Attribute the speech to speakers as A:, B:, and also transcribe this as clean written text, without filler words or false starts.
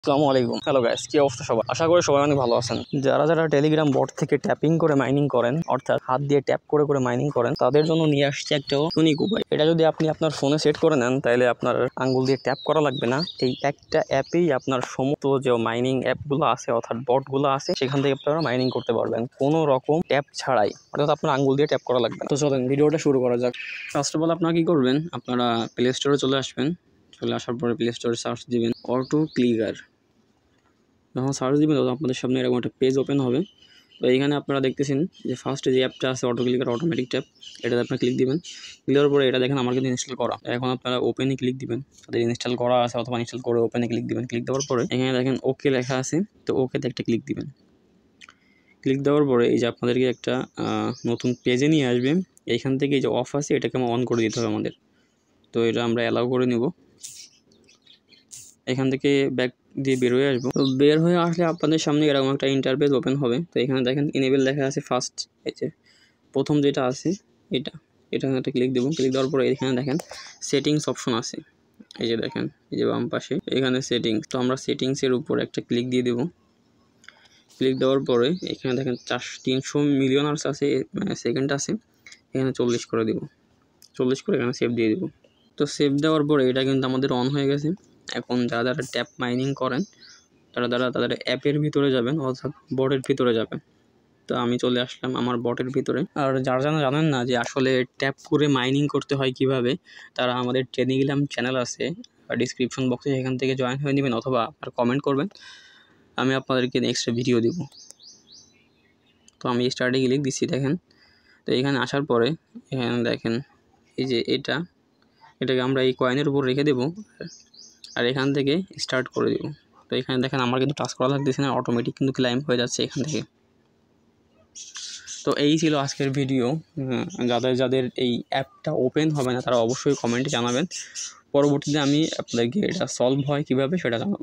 A: আসসালামু আলাইকুম। Hello guys, কি অবস্থা সবার? আশা করি সবাই অনেক ভালো আছেন। যারা টেলিগ্রাম বট থেকে ট্যাপিং করে মাইনিং করেন, অর্থাৎ হাত দিয়ে ট্যাপ করে মাইনিং করেন, তাদের জন্য নিয়ে আসছে একটা ইউনিক উপায়। এটা যদি আপনি আপনার ফোনে সেট করে নেন, তাহলে আপনার আঙ্গুল দিয়ে ট্যাপ করা লাগবে না। এই একটা অ্যাপেই আপনার সমস্ত যে মাইনিং অ্যাপগুলো আছে, অর্থাৎ বটগুলো আছে, সেখান থেকে আপনারা মাইনিং করতে পারবেন কোনো রকম ট্যাপ ছাড়াই, অর্থাৎ আপনার আঙ্গুল দিয়ে ট্যাপ করা লাগবে না। তো চলেন ভিডিওটা শুরু করা যাক। ফার্স্ট অফ অল আপনারা কি করবেন, আপনারা প্লে স্টোরে চলে আসবেন। চলে আসার পরে প্লে স্টোরে সার্চ দিবেন অটো ক্লিকার। যখন সার্চ দিবেন তখন আপনাদের সামনে এরকম একটা পেজ ওপেন হবে। তো এইখানে আপনারা দেখতেছেন যে ফার্স্টে যে অ্যাপটা আছে অটো ক্লিকার অটোমেটিক ট্যাপ, এটাতে আপনারা ক্লিক দিবেন। ক্লিক দেওয়ার পরে এটা দেখেন আমার কিন্তু ইনস্টল করা। এখন আপনারা ওপেনে ক্লিক দিবেন, তাদের ইনস্টল করা আছে অথবা ইনস্টল করে ওপেনে ক্লিক দিবেন। ক্লিক দেওয়ার পরে এখানে দেখেন ওকে লেখা আছে, তো ওকেতে একটা ক্লিক দিবেন। ক্লিক দেওয়ার পরে এই যে আপনাদেরকে একটা নতুন পেজে নিয়ে আসবে। এইখান থেকে এই যে অফ আছে এটাকে অন করে দিতে হবে আমাদের। তো এটা আমরা অ্যালাউ করে নিব। এখান থেকে ব্যাক দিয়ে বের হয়ে আসবো। তো বের হয়ে আসলে আপনাদের সামনে এরকম একটা ইন্টারফেস ওপেন হবে। তো এখানে দেখেন ইনেবল লেখা আছে ফার্স্ট, এই যে প্রথম যেটা আছে এটা একটা ক্লিক দেবো। ক্লিক দেওয়ার পরে এখানে দেখেন সেটিংস অপশন আছে, এই যে দেখেন এই যে বাম পাশে এখানে সেটিংস। তো আমরা সেটিংসের উপর একটা ক্লিক দিয়ে দেবো। ক্লিক দেওয়ার পরে এখানে দেখেন 300 মিলিয়ন আর্স আছে, সেকেন্ড আছে, এখানে 40 করে দেবো। 40 করে এখানে সেভ দিয়ে দেবো। তো সেভ দেওয়ার পরে এটা কিন্তু আমাদের অন হয়ে গেছে। এখন যারা ট্যাপ মাইনিং করেন তারা তাদের অ্যাপের ভিতরে যাবেন, অর্থাৎ বটের ভিতরে যাবেন। তো আমি চলে আসলাম আমার বটের ভিতরে। আর যারা জানেন না যে আসলে ট্যাপ করে মাইনিং করতে হয় কিভাবে, তারা আমাদের টেলিগ্রাম চ্যানেল আছে ডিসক্রিপশন বক্সে, সেখান থেকে জয়েন হয়ে নেবেন অথবা আর কমেন্ট করবেন, আমি আপনাদেরকে নেক্সট ভিডিও দেব। তো আমি স্টার্টে ক্লিক দিচ্ছি দেখেন। তো এখানে আসার পরে এখানে দেখেন এই যে এটাকে আমরা এই কয়েনের উপর রেখে দেবো আর এখান থেকে স্টার্ট করে দেবো। তো এখানে দেখেন আমার কিন্তু টাচ করা লাগতেছে না, অটোমেটিক কিন্তু ক্লাইম হয়ে যাচ্ছে এখান থেকে। তো এই ছিল আজকের ভিডিও। যাদের এই অ্যাপটা ওপেন হবে না তারা অবশ্যই কমেন্টে জানাবেন, পরবর্তীতে আমি আপনাদেরকে এটা সলভ হয় কীভাবে সেটা জানাবো।